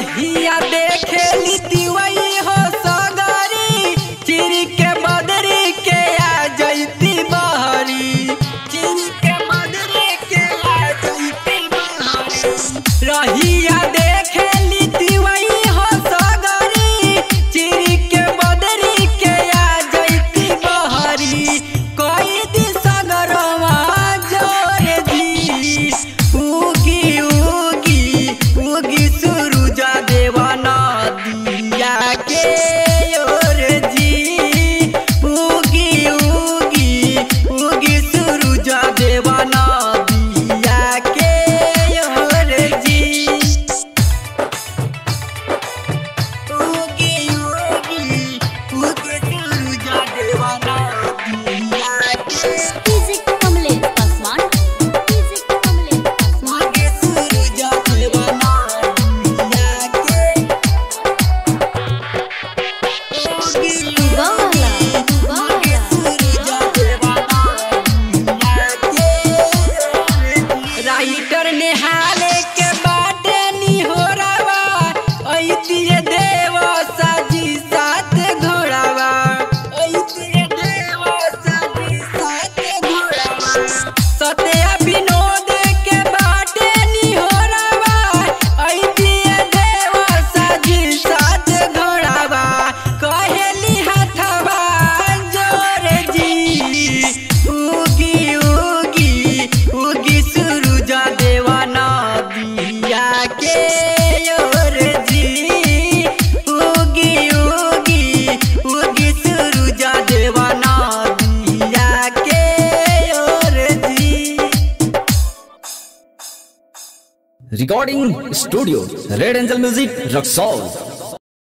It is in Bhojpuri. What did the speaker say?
रहिया देखे लीती वही हो सगरी चिर के बदरी के आ जैती बहरी चिर के बदरी के आ जैती बहरी रहिया देखे लीती वही हो सगरी चिर के बदरी के आ जैती बहरी कोई दिन सगरवा जोरे जी उगी उगी उगी सुरुजा देवाना दिया के ओर जी उगी उगी उगी सुरुजा देवाना दिया के ओर जी उगी उगी उगी सुरुजा देवाना दिया के कमलेश पासवान उगी सुरुजा देवाना दिया के राइटर नेहाले के बाटे निहोरावा ऐतिए देव साजी साथ घोड़ावा ऐतिए देव साजी साथ घोड़ावा सत्या विनोद के बाटे निहोरावा ऐतिए देव साजी साथ घोड़ावा कहेली हथवा जोरे जी उगी उगी उगी सुरुजा देवाना दिया के ओर जी उगी उगी उगी सुरुजा देवाना दिया के ओर जी। Recording studio red angel music Raxaul.